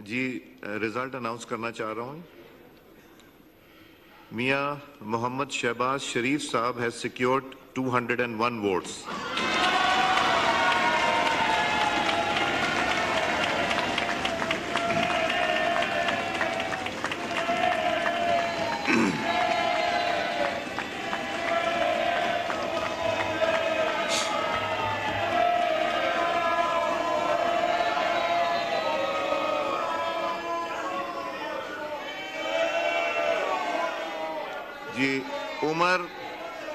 जी result announce करना चाह रहा हूं। मियां Mohammad Shahbaz Sharif Sahab has secured 201 votes. जी Umar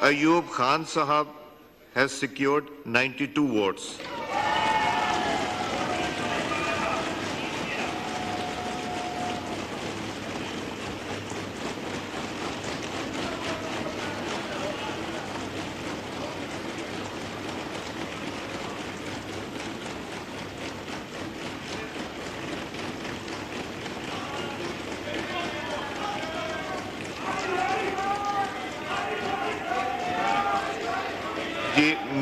Ayub Khan Sahab has secured 92 votes.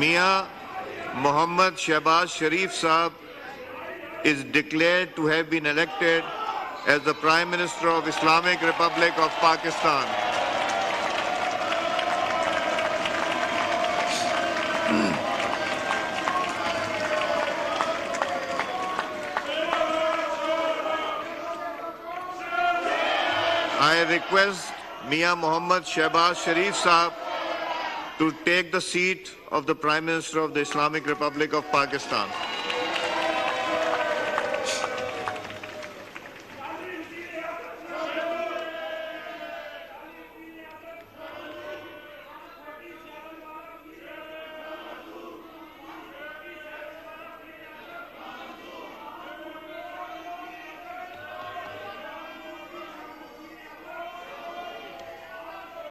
Mian Mohammad Shahbaz Sharif Sahab is declared to have been elected as the Prime Minister of Islamic Republic of Pakistan. I request Mian Mohammad Shahbaz Sharif Sahab to take the seat of the Prime Minister of the Islamic Republic of Pakistan.